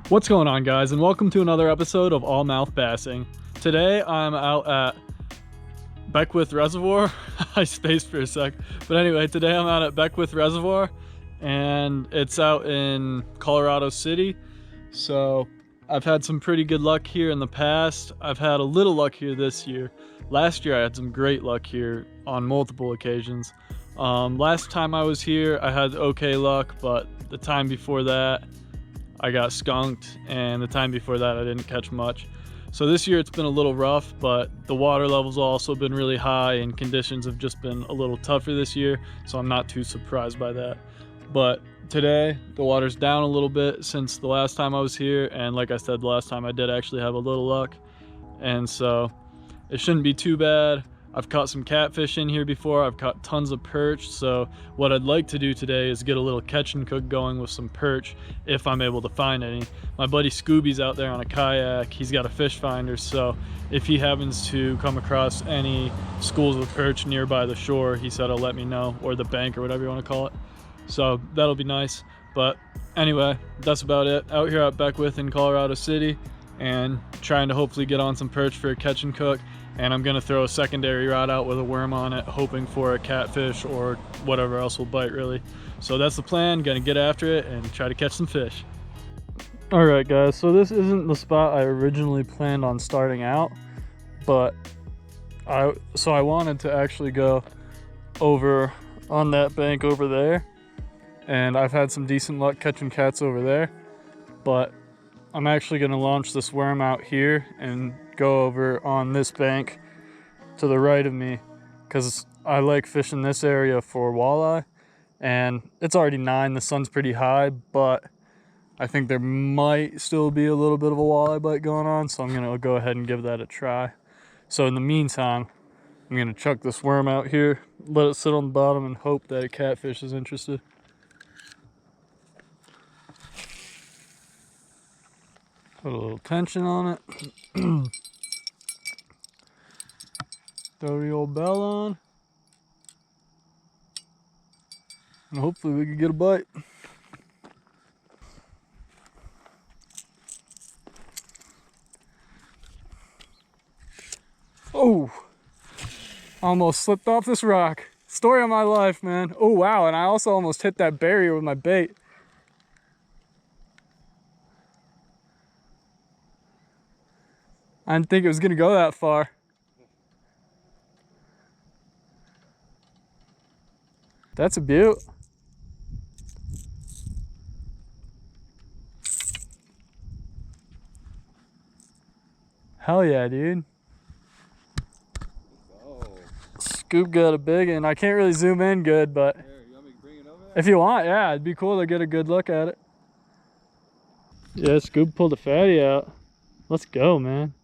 What's going on, guys, and welcome to another episode of All Mouth Bassing. Today I'm out at Beckwith Reservoir. I spaced for a sec, but anyway, today I'm out at Beckwith Reservoir and it's out in Colorado City. So I've had some pretty good luck here in the past. I've had a little luck here this year. Last year I had some great luck here on multiple occasions. Last time I was here I had okay luck, but the time before that I got skunked, and the time before that I didn't catch much. So this year it's been a little rough, but the water levels have also been really high and conditions have just been a little tougher this year, so I'm not too surprised by that. But today the water's down a little bit since the last time I was here, and like I said, the last time I did actually have a little luck, and so it shouldn't be too bad. I've caught some catfish in here before. I've caught tons of perch. So what I'd like to do today is get a little catch and cook going with some perch if I'm able to find any. My buddy Scooby's out there on a kayak. He's got a fish finder. So if he happens to come across any schools of perch nearby the shore, he said he'll let me know, or the bank or whatever you want to call it. So that'll be nice. But anyway, that's about it. Out here at Beckwith in Colorado City and trying to hopefully get on some perch for a catch and cook. And I'm gonna throw a secondary rod out with a worm on it, hoping for a catfish or whatever else will bite, really. So that's the plan. Gonna get after it and try to catch some fish. All right, guys, so this isn't the spot I originally planned on starting out, but I wanted to actually go over on that bank over there, and I've had some decent luck catching cats over there, but I'm actually gonna launch this worm out here and go over on this bank to the right of me, because I like fishing this area for walleye, and it's already 9, the sun's pretty high, but I think there might still be a little bit of a walleye bite going on, so I'm gonna go ahead and give that a try. So in the meantime, I'm gonna chuck this worm out here, let it sit on the bottom, and hope that a catfish is interested. Put a little tension on it. Throw the old bell on, and hopefully we can get a bite. Oh, almost slipped off this rock. Story of my life, man. Oh wow, and I also almost hit that barrier with my bait. I didn't think it was gonna go that far. That's a beaut. Hell yeah, dude. Oh. Scoob got a big one. I can't really zoom in good, but here, you want me to bring it over there? If you want, yeah, it'd be cool to get a good look at it. Yeah, Scoob pulled a fatty out. Let's go, man.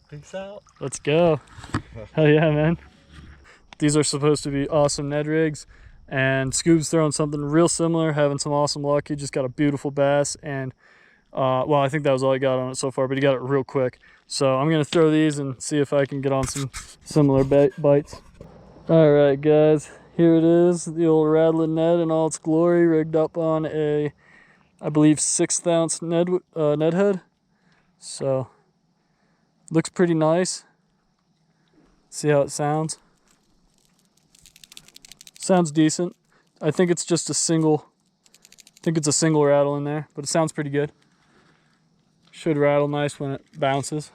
Peace out. Let's go. Hell yeah, man. These are supposed to be awesome Ned rigs, and Scoob's throwing something real similar, having some awesome luck. He just got a beautiful bass, and well, I think that was all he got on it so far, but he got it real quick. So I'm gonna throw these and see if I can get on some similar bites. All right, guys, here it is, the old rattling Ned in all its glory, rigged up on a, I believe, 1/6 ounce Ned head. So looks pretty nice. See how it sounds. Sounds decent. I think it's just a single, rattle in there, but it sounds pretty good. Should rattle nice when it bounces.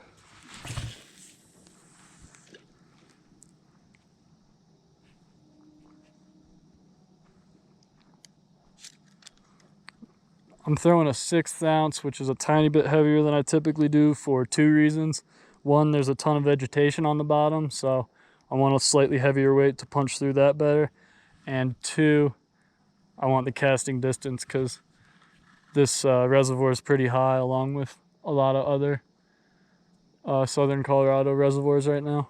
I'm throwing a 1/6 ounce, which is a tiny bit heavier than I typically do for 2 reasons. One, there's a ton of vegetation on the bottom, so I want a slightly heavier weight to punch through that better. And 2, I want the casting distance, because this reservoir is pretty high, along with a lot of other southern Colorado reservoirs right now.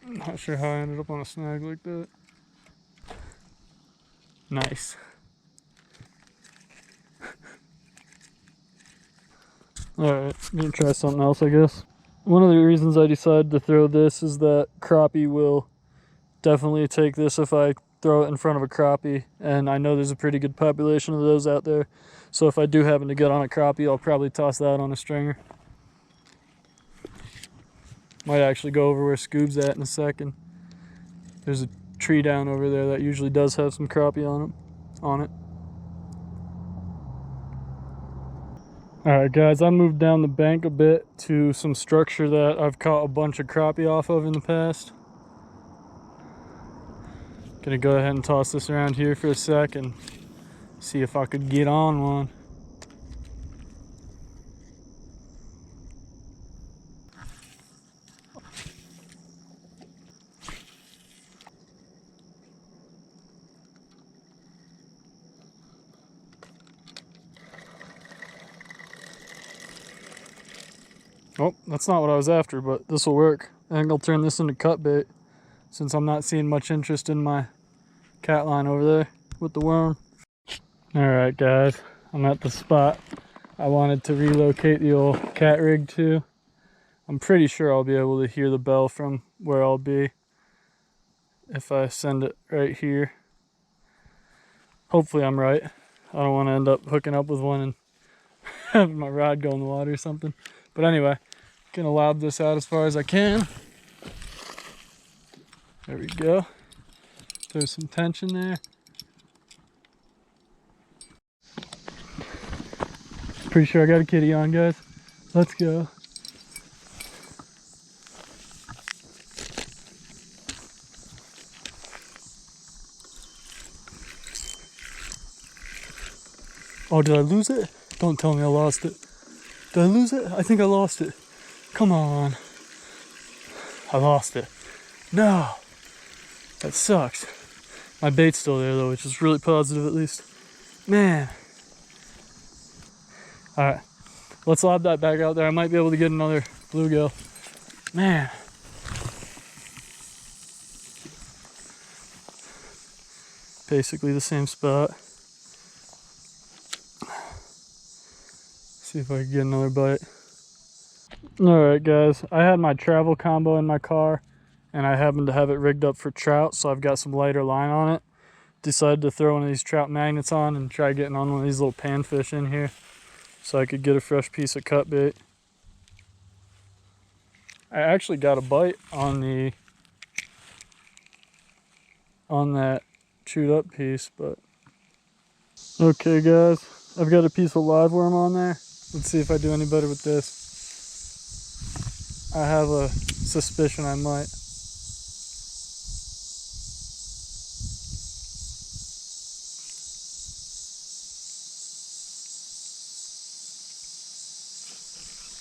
Not sure how I ended up on a snag like that. Nice. Alright, gonna try something else, I guess. One of the reasons I decided to throw this is that crappie will definitely take this if I throw it in front of a crappie, and I know there's a pretty good population of those out there. So if I do happen to get on a crappie, I'll probably toss that on a stringer. Might actually go over where Scoob's at in a second. There's a tree down over there that usually does have some crappie on it. Alright guys, I moved down the bank a bit to some structure that I've caught a bunch of crappie off of in the past. Gonna go ahead and toss this around here for a sec and see if I could get on one. Oh, that's not what I was after, but this will work. I think I'll turn this into cut bait since I'm not seeing much interest in my cat line over there with the worm. Alright guys, I'm at the spot I wanted to relocate the old cat rig to. I'm pretty sure I'll be able to hear the bell from where I'll be if I send it right here. Hopefully I'm right. I don't want to end up hooking up with one and having my rod go in the water or something. But anyway, gonna lob this out as far as I can. There we go. There's some tension there. Pretty sure I got a kitty on, guys. Let's go. Oh, did I lose it? Don't tell me I lost it. Did I lose it? I think I lost it. Come on. I lost it. No. That sucks. My bait's still there though, which is really positive at least. Man. Alright. Let's lob that back out there. I might be able to get another bluegill. Man. Basically the same spot. See if I can get another bite. Alright guys, I had my travel combo in my car and I happened to have it rigged up for trout, so I've got some lighter line on it. Decided to throw one of these trout magnets on and try getting on one of these little panfish in here so I could get a fresh piece of cut bait. I actually got a bite on that chewed up piece, but okay guys, I've got a piece of live worm on there. Let's see if I do any better with this. I have a suspicion I might.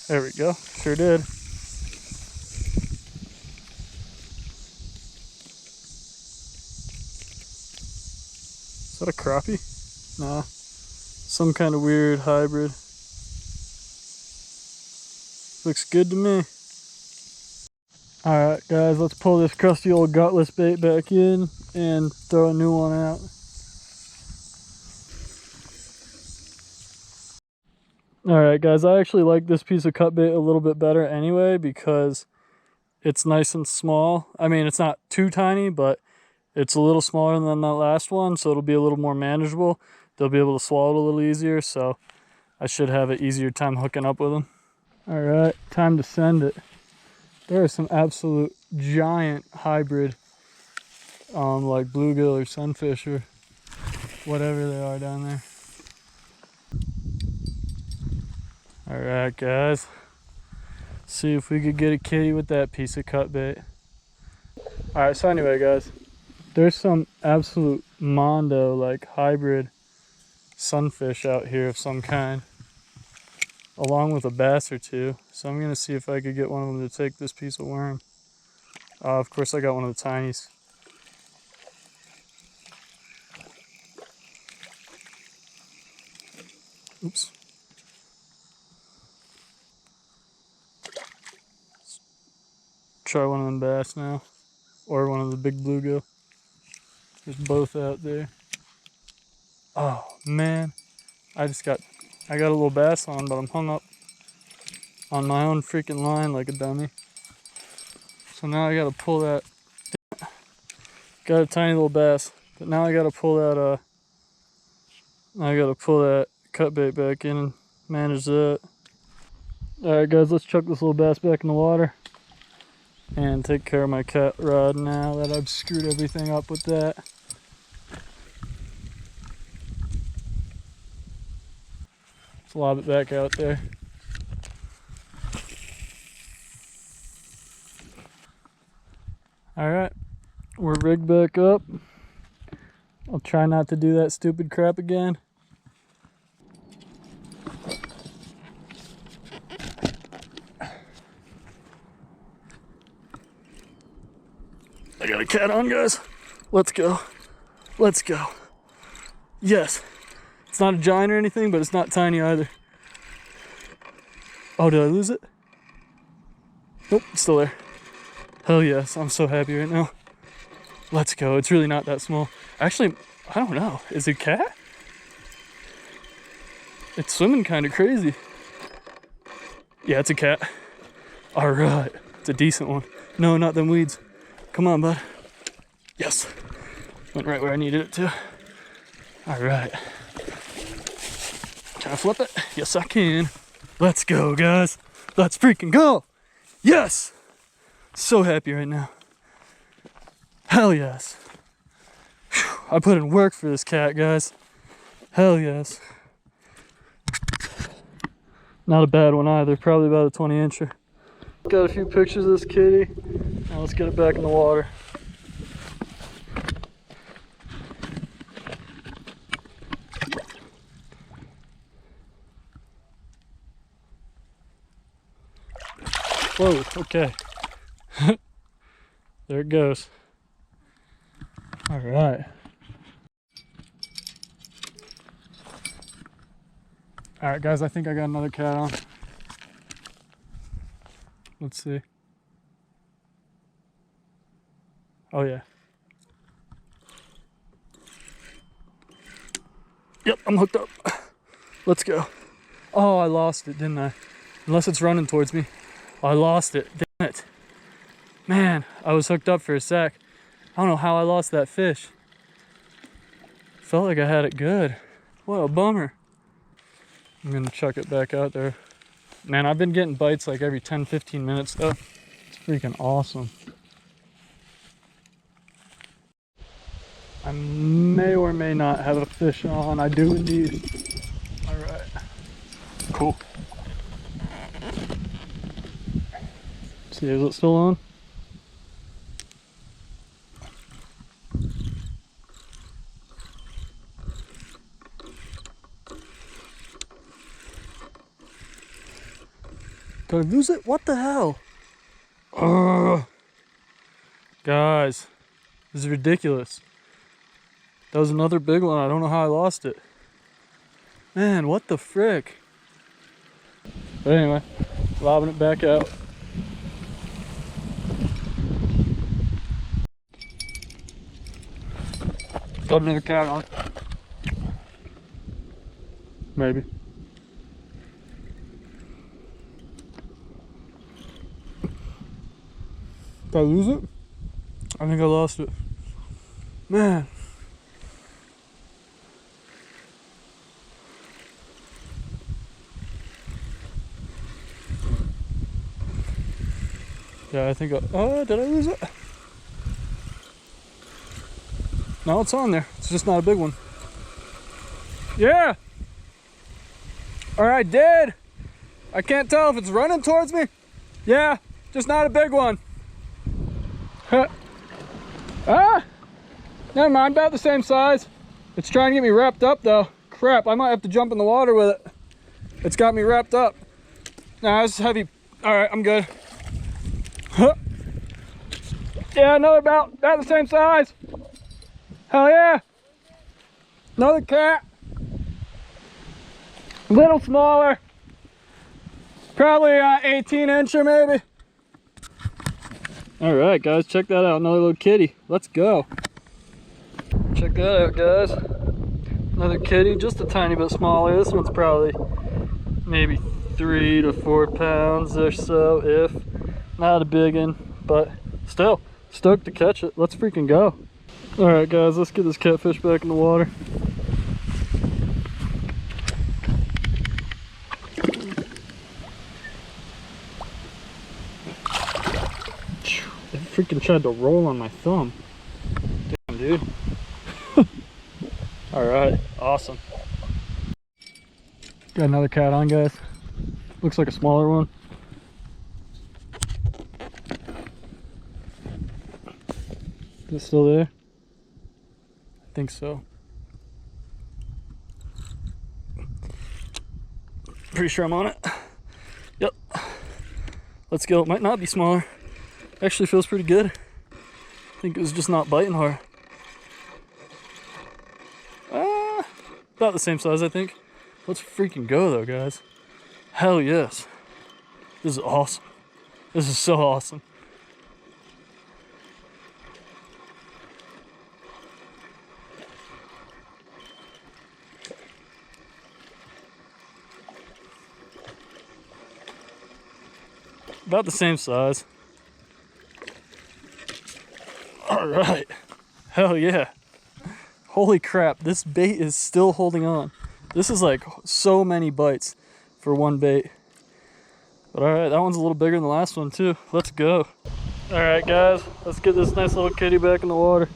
There we go, sure did. Is that a crappie? Nah, some kind of weird hybrid. Looks good to me. Alright guys, let's pull this crusty old gutless bait back in and throw a new one out. Alright guys, I actually like this piece of cut bait a little bit better anyway because it's nice and small. I mean, it's not too tiny, but it's a little smaller than that last one, so it'll be a little more manageable. They'll be able to swallow it a little easier, so I should have an easier time hooking up with them. Alright, time to send it. There are some absolute giant hybrid, like bluegill or sunfish or whatever they are down there. Alright guys, see if we could get a kitty with that piece of cut bait. Alright, so anyway guys, there's some absolute mondo, like hybrid sunfish out here of some kind, along with a bass or two. So I'm gonna see if I could get one of them to take this piece of worm. Of course I got one of the tinies. Oops. Let's try one of them bass now, or one of the big bluegill. There's both out there. Oh man, I got a little bass on, but I'm hung up on my own freaking line like a dummy. So now I gotta pull that. Got a tiny little bass, but now I gotta pull that cut bait back in and manage that. Alright guys, let's chuck this little bass back in the water and take care of my cat rod now that I've screwed everything up with that. Let's lob it back out there. Alright, we're rigged back up. I'll try not to do that stupid crap again. I got a cat on, guys. Let's go. Let's go. Yes. It's not a giant or anything, but it's not tiny either. Oh, did I lose it? Nope, it's still there. Hell yes, I'm so happy right now. Let's go. It's really not that small. Actually, I don't know. Is it a cat? It's swimming kind of crazy. Yeah, it's a cat. All right. It's a decent one. No, not them weeds. Come on, bud. Yes. Went right where I needed it to. All right. Can I flip it? Yes, I can. Let's go, guys. Let's freaking go. Yes. So happy right now. Hell yes. Whew. I put in work for this cat, guys. Hell yes. Not a bad one either. Probably about a 20-incher. Got a few pictures of this kitty. Now let's get it back in the water. Whoa, okay. There it goes. All right. All right, guys, I think I got another cat on. Let's see. Oh, yeah. Yep, I'm hooked up. Let's go. Oh, I lost it, didn't I? Unless it's running towards me. Oh, I lost it. Damn it. Man, I was hooked up for a sec. I don't know how I lost that fish. Felt like I had it good. What a bummer. I'm gonna chuck it back out there. Man, I've been getting bites like every 10-15 minutes though. It's freaking awesome. I may or may not have a fish on. I do indeed. All right. Cool. See, is it still on? Did I lose it? What the hell? Ugh. Guys, this is ridiculous. That was another big one. I don't know how I lost it. Man, what the frick? But anyway, lobbing it back out. Got another cat on. Maybe. Did I lose it? I think I lost it. Man. Yeah, I think oh, did I lose it? No, it's on there. It's just not a big one. Yeah. All right, did. I can't tell if it's running towards me. Yeah, just not a big one. Huh. Ah, never mind, about the same size. It's trying to get me wrapped up though. Crap, I might have to jump in the water with it. It's got me wrapped up. Nah, this is heavy. All right, I'm good. Huh. Yeah, another about the same size. Hell yeah. Another cat. A little smaller. Probably 18-incher maybe. All right, guys, check that out. Another little kitty. Let's go. Check that out, guys. Another kitty, just a tiny bit smaller. This one's probably maybe 3 to 4 pounds or so, if not a big one, but still stoked to catch it. Let's freaking go. All right, guys, let's get this catfish back in the water. It freaking tried to roll on my thumb. Damn, dude. All right, awesome. Got another cat on, guys. Looks like a smaller one. Is it still there? I think so. Pretty sure I'm on it. Yep. Let's go. It might not be smaller. Actually feels pretty good. I think it was just not biting hard. About the same size, I think. Let's freaking go though, guys. Hell yes. This is awesome. This is so awesome. About the same size. All right. Hell yeah. Holy crap, this bait is still holding on. This is like so many bites for one bait. But all right, that one's a little bigger than the last one too. Let's go. All right, guys, let's get this nice little kitty back in the water.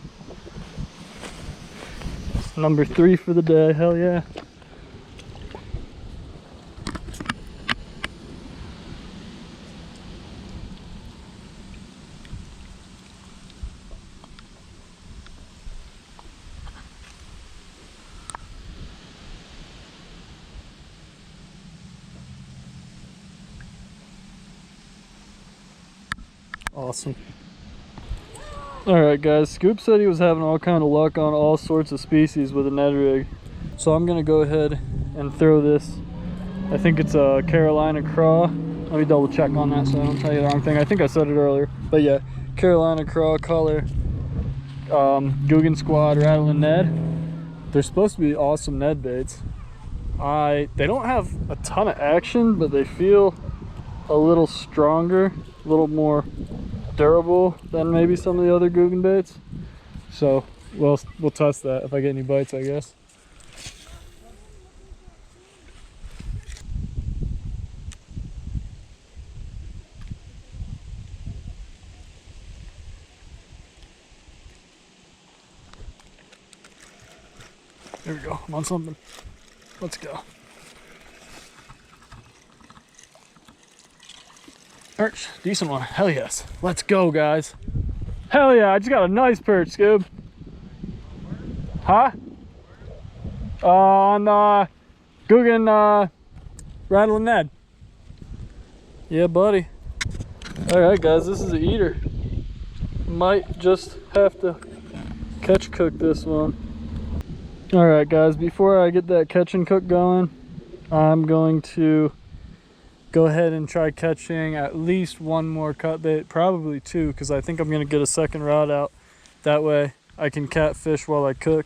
It's number 3 for the day, hell yeah. Awesome. All right, guys, Scoob said he was having all kind of luck on all sorts of species with a Ned rig. So I'm gonna go ahead and throw this. I think it's a Carolina craw. Let me double check on that so I don't tell you the wrong thing. I think I said it earlier, but yeah, Carolina craw color, Guggen Squad rattling Ned. They're supposed to be awesome Ned baits. They don't have a ton of action, but they feel a little stronger, a little more durable than maybe some of the other Guggen baits. So we'll test that if I get any bites, I guess. There we go, I'm on something. Let's go. Perch, decent one, hell yes. Let's go, guys. Hell yeah, I just got a nice perch, Scoob. Huh? On Guggen rattling Ned. Yeah, buddy. All right, guys, this is an eater. Might just have to catch cook this one. All right, guys, before I get that catch and cook going, I'm going to go ahead and try catching at least one more cut bait, probably 2, because I think I'm going to get a second rod out. That way I can catfish while I cook.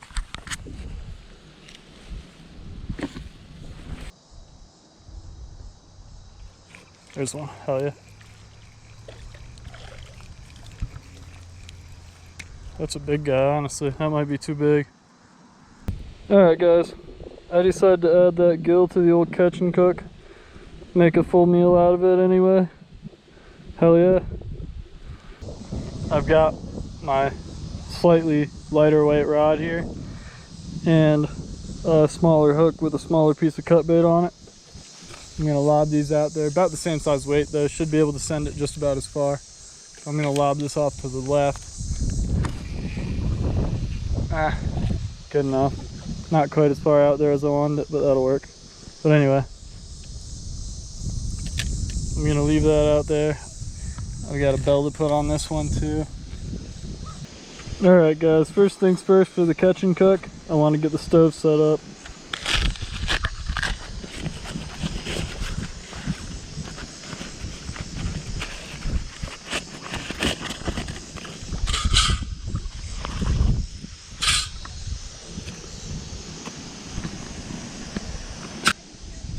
There's one, hell yeah. That's a big guy, honestly. That might be too big. All right, guys, I decided to add that gill to the old catch and cook. Make a full meal out of it anyway. Hell yeah. I've got my slightly lighter weight rod here and a smaller hook with a smaller piece of cut bait on it. I'm gonna lob these out there, about the same size weight though. Should be able to send it just about as far. I'm gonna lob this off to the left. Good enough. Not quite as far out there as I wanted it, but that'll work. But anyway, I'm gonna leave that out there. I got a bell to put on this one too. All right, guys, first things first for the catch and cook, I want to get the stove set up.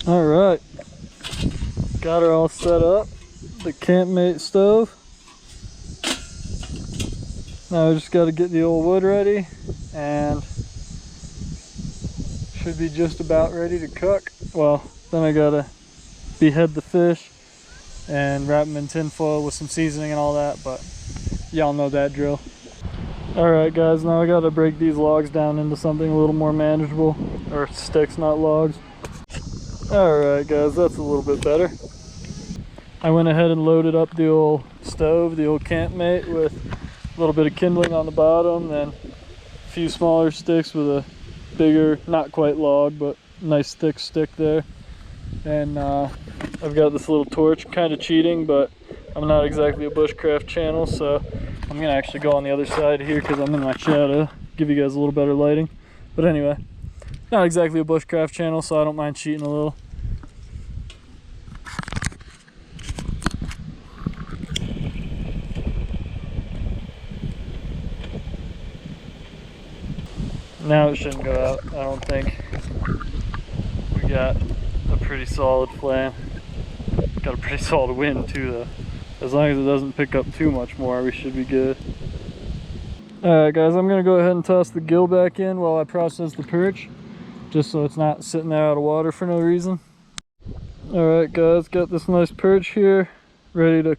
All right, got her all set up, the KAMPMATE stove. Now we just got to get the old wood ready and should be just about ready to cook. Well, then I gotta behead the fish and wrap them in tin foil with some seasoning and all that, but y'all know that drill. All right guys, now I gotta break these logs down into something a little more manageable, or sticks, not logs. All right guys, that's a little bit better. I went ahead and loaded up the old stove, the old KAMPMATE, with a little bit of kindling on the bottom, then a few smaller sticks with a bigger, not quite log, but nice thick stick there. And I've got this little torch, kind of cheating, but I'm not exactly a bushcraft channel, so I'm gonna actually go on the other side here because I'm in my shadow, give you guys a little better lighting. But anyway, not exactly a bushcraft channel, so I don't mind cheating a little. Now it shouldn't go out, I don't think. We got a pretty solid flame. Got a pretty solid wind too though. As long as it doesn't pick up too much more, we should be good. Alright guys, I'm gonna go ahead and toss the gill back in while I process the perch, just so it's not sitting there out of water for no reason. Alright guys, got this nice perch here, ready to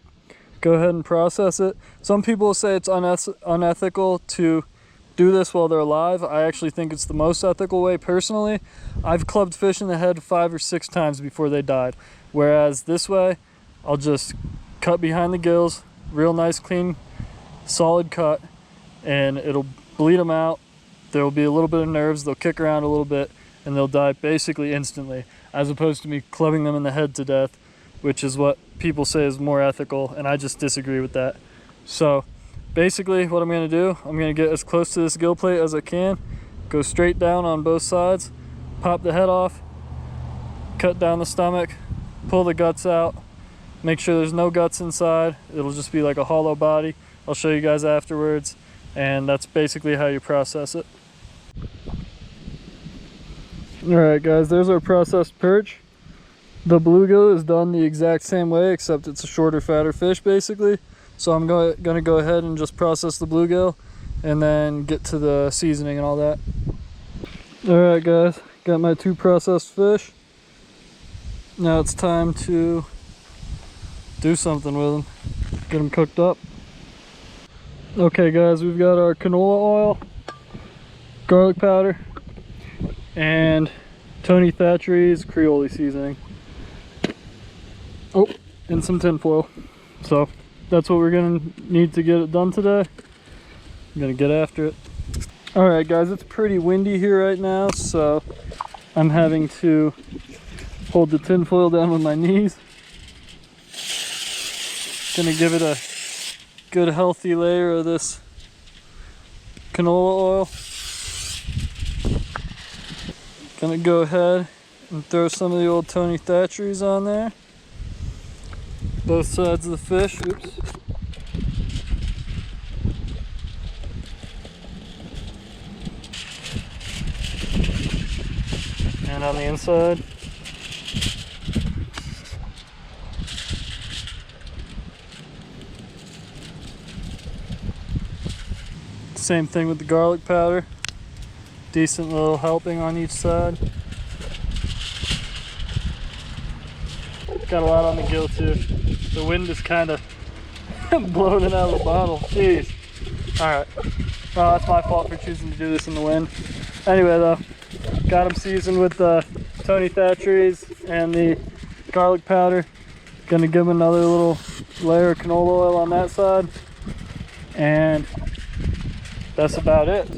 go ahead and process it. Some people say it's unethical to do this while they're alive. I actually think it's the most ethical way personally. I've clubbed fish in the head 5 or 6 times before they died. Whereas this way, I'll just cut behind the gills, real nice, clean, solid cut, and it'll bleed them out. There'll be a little bit of nerves, they'll kick around a little bit, and they'll die basically instantly, as opposed to me clubbing them in the head to death, which is what people say is more ethical, and I just disagree with that. So basically what I'm going to do, I'm going to get as close to this gill plate as I can, go straight down on both sides, pop the head off, cut down the stomach, pull the guts out, make sure there's no guts inside. It'll just be like a hollow body. I'll show you guys afterwards, and that's basically how you process it. Alright guys, there's our processed perch. The bluegill is done the exact same way, except it's a shorter, fatter fish basically. So I'm gonna go ahead and just process the bluegill and then get to the seasoning and all that. Alright guys, got my 2 processed fish. Now it's time to do something with them, get them cooked up. Okay guys, we've got our canola oil, garlic powder, and Tony Thatchery's Creole seasoning. Oh, and some tin foil. So that's what we're gonna need to get it done today. I'm gonna get after it. All right guys, it's pretty windy here right now, so I'm having to hold the tin foil down with my knees. Gonna give it a good healthy layer of this canola oil. Gonna go ahead and throw some of the old Tony Thatchery's on there. Both sides of the fish. Oops. And on the inside. Same thing with the garlic powder. Decent little helping on each side. Got a lot on the gill too. The wind is kind of blowing it out of the bottle. Jeez. Alright. Well, that's my fault for choosing to do this in the wind. Anyway though, got them seasoned with the Tony Thatchery's and the garlic powder. Gonna give them another little layer of canola oil on that side. And that's about it.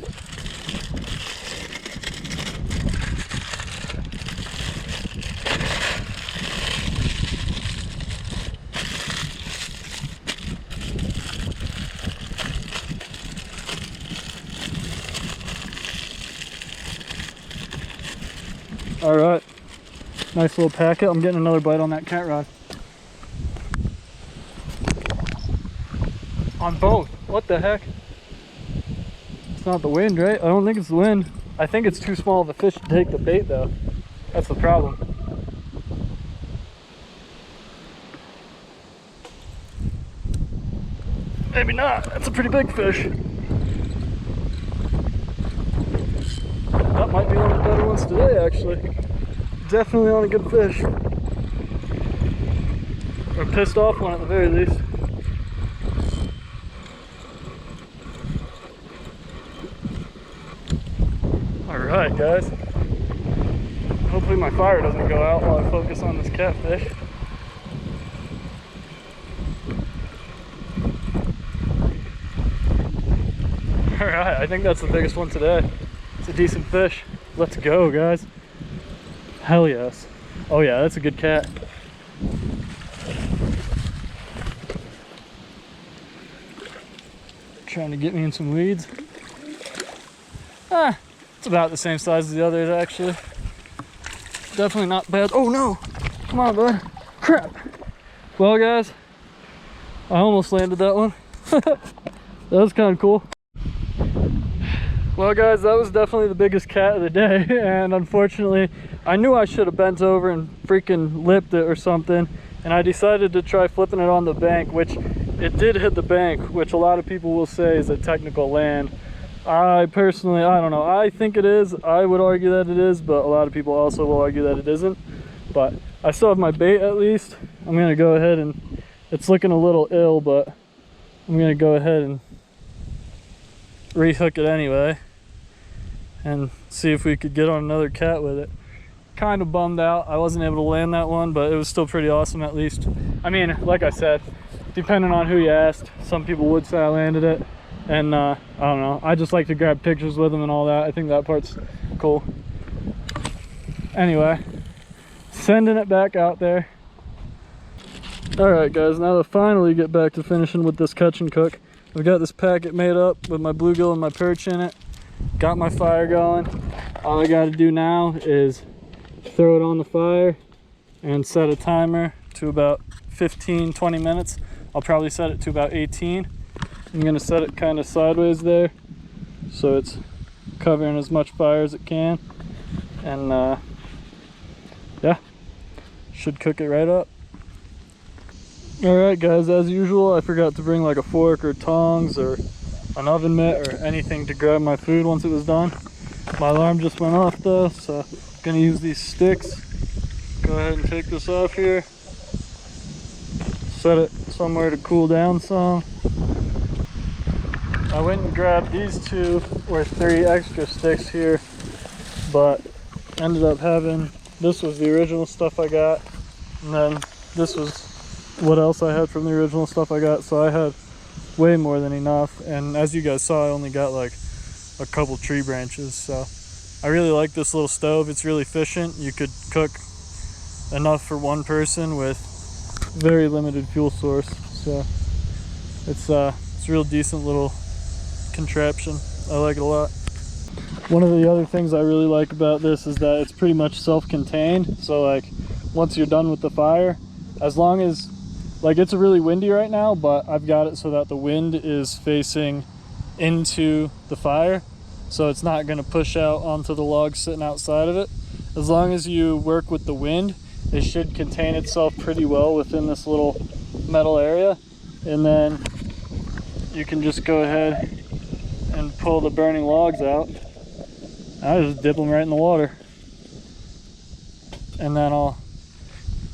All right, nice little packet. I'm getting another bite on that cat rod. On both. What the heck? It's not the wind, right? I don't think it's the wind. I think it's too small of a fish to take the bait though. That's the problem. maybe not. That's a pretty big fish. That might be one of the better ones today, actually. Definitely on a good fish. Or pissed off one at the very least. Alright guys. Hopefully my fire doesn't go out while I focus on this catfish. Alright, I think that's the biggest one today. It's a decent fish. Let's go, guys. Hell yes. Oh yeah, that's a good cat. Trying to get me in some weeds. Ah, it's about the same size as the others actually. Definitely not bad. Oh no! Come on, bud. Crap. Well guys, I almost landed that one. That was kind of cool. Well guys, that was definitely the biggest cat of the day, and unfortunately I knew I should have bent over and freaking lipped it or something, and I decided to try flipping it on the bank, which it did hit the bank, which a lot of people will say is a technical land. I personally, I don't know, I think it is. I would argue that it is, but a lot of people also will argue that it isn't. But I still have my bait at least. I'm gonna go ahead and, it's looking a little ill, but I'm gonna go ahead and rehook it anyway and see if we could get on another cat with it. Kind of bummed out I wasn't able to land that one, but it was still pretty awesome at least. I mean, like I said, depending on who you asked, some people would say I landed it, and I don't know, I just like to grab pictures with them and all that. I think that part's cool. Anyway, sending it back out there. All right guys, now to finally get back to finishing with this catch and cook, I've got this packet made up with my bluegill and my perch in it. Got my fire going. All I got to do now is throw it on the fire and set a timer to about 15-20 minutes. I'll probably set it to about 18. I'm going to set it kind of sideways there so it's covering as much fire as it can, and yeah, should cook it right up. Alright guys, as usual I forgot to bring like a fork or tongs or an oven mitt or anything to grab my food once it was done. My alarm just went off though, so I'm gonna use these sticks. Go ahead and take this off here. Set it somewhere to cool down some. I went and grabbed these 2 or 3 extra sticks here, but ended up having, this was the original stuff I got, and then this was what else I had from the original stuff I got, so I had way more than enough. And as you guys saw, I only got like a couple tree branches, so I really like this little stove. It's really efficient. You could cook enough for one person with very limited fuel source, so it's a real decent little contraption. I like it a lot. One of the other things I really like about this is that it's pretty much self-contained, so like once you're done with the fire, as long as, like, it's really windy right now, but I've got it so that the wind is facing into the fire, so it's not going to push out onto the logs sitting outside of it. As long as you work with the wind, it should contain itself pretty well within this little metal area, and then you can just go ahead and pull the burning logs out. I just dip them right in the water, and then I'll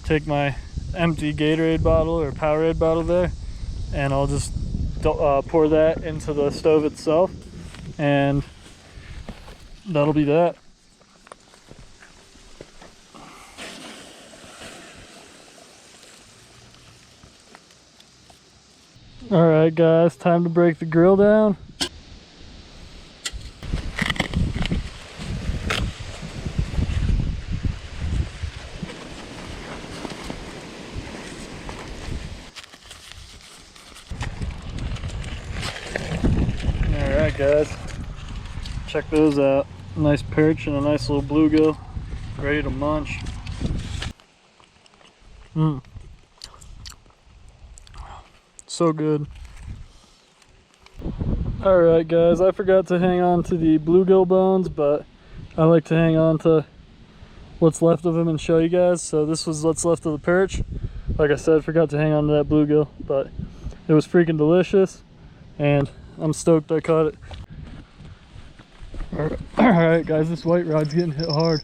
take my empty Gatorade bottle or Powerade bottle there, and I'll just pour that into the stove itself, and that'll be that. All right guys, time to break the grill down. Alright guys, check those out. Nice perch and a nice little bluegill, ready to munch. So good. Alright guys, I forgot to hang on to the bluegill bones, but I like to hang on to what's left of them and show you guys. So this was what's left of the perch. Like I said, forgot to hang on to that bluegill, but it was freaking delicious. and I'm stoked I caught it. Alright guys, this white rod's getting hit hard.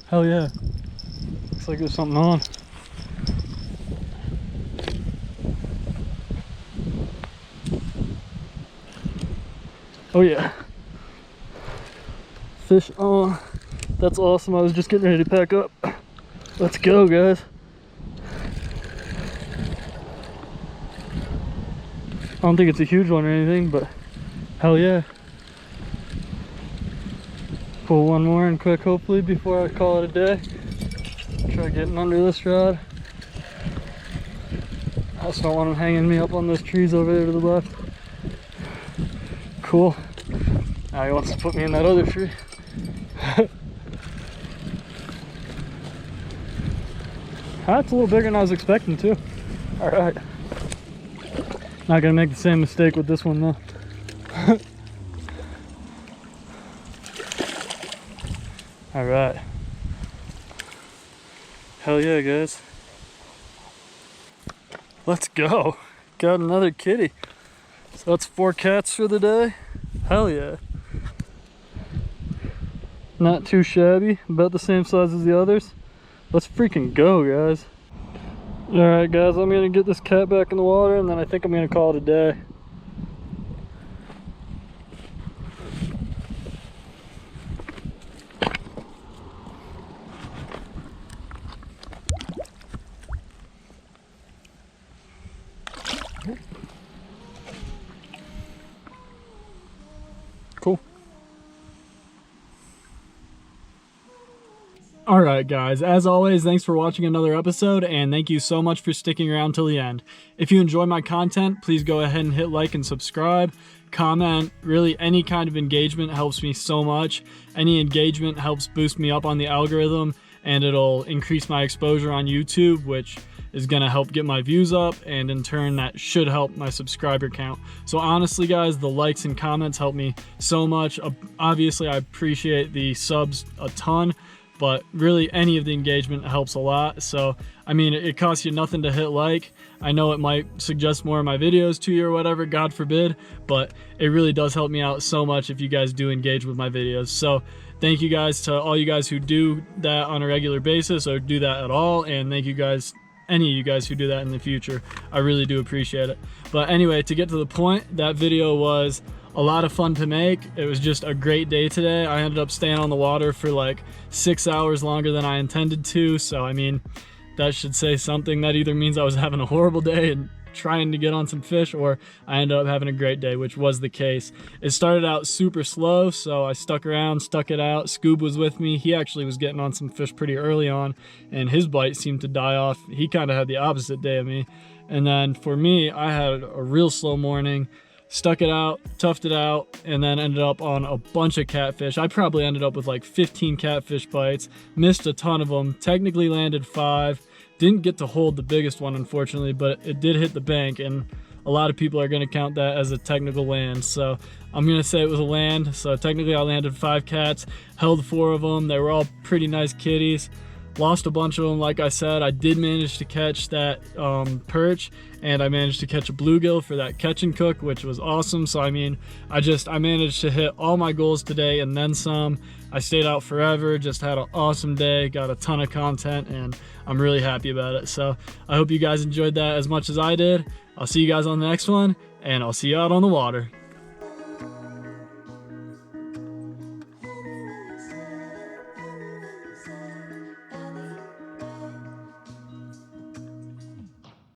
Hell yeah. Looks like there's something on. Oh yeah. Fish on. That's awesome. I was just getting ready to pack up. Let's go, guys. I don't think it's a huge one or anything, but hell yeah. Pull one more in quick, hopefully, before I call it a day. Try getting under this rod. I just don't want him hanging me up on those trees over there to the left. Cool. Now he wants to put me in that other tree. That's a little bigger than I was expecting too. Alright. Not gonna make the same mistake with this one though. Alright. Hell yeah, guys. Let's go. Got another kitty. So that's 4 cats for the day. Hell yeah. Not too shabby. About the same size as the others. Let's freaking go, guys. Alright guys, I'm gonna get this cat back in the water and then I think I'm gonna call it a day. Cool. Alright guys, as always, thanks for watching another episode, and thank you so much for sticking around till the end. If you enjoy my content, please go ahead and hit like and subscribe, comment. Really, any kind of engagement helps me so much. Any engagement helps boost me up on the algorithm, and it'll increase my exposure on YouTube, which is gonna help get my views up, and in turn that should help my subscriber count. So honestly guys, the likes and comments help me so much. Obviously I appreciate the subs a ton, but really any of the engagement helps a lot. So I mean, it costs you nothing to hit like. I know it might suggest more of my videos to you or whatever, God forbid, but it really does help me out so much if you guys do engage with my videos. So thank you guys to all you guys who do that on a regular basis or do that at all, and thank you guys, any of you guys who do that in the future. I really do appreciate it. But anyway, to get to the point, that video was a lot of fun to make. It was just a great day today. I ended up staying on the water for like 6 hours longer than I intended to. So I mean, that should say something. That either means I was having a horrible day and trying to get on some fish, or I ended up having a great day, which was the case. It started out super slow, so I stuck around, stuck it out. Scoob was with me. He actually was getting on some fish pretty early on, and his bite seemed to die off. He kind of had the opposite day of me. And then for me, I had a real slow morning. Stuck it out, toughed it out, and then ended up on a bunch of catfish. I probably ended up with like 15 catfish bites, missed a ton of them, technically landed 5. Didn't get to hold the biggest one, unfortunately, but it did hit the bank, and a lot of people are going to count that as a technical land. So I'm going to say it was a land. So technically I landed 5 cats, held 4 of them. They were all pretty nice kitties. Lost a bunch of them, like I said. I did manage to catch that perch, and I managed to catch a bluegill for that catch and cook, which was awesome. So I mean, I managed to hit all my goals today and then some. I stayed out forever, just had an awesome day, got a ton of content, and I'm really happy about it. So I hope you guys enjoyed that as much as I did. I'll see you guys on the next one, and I'll see you out on the water.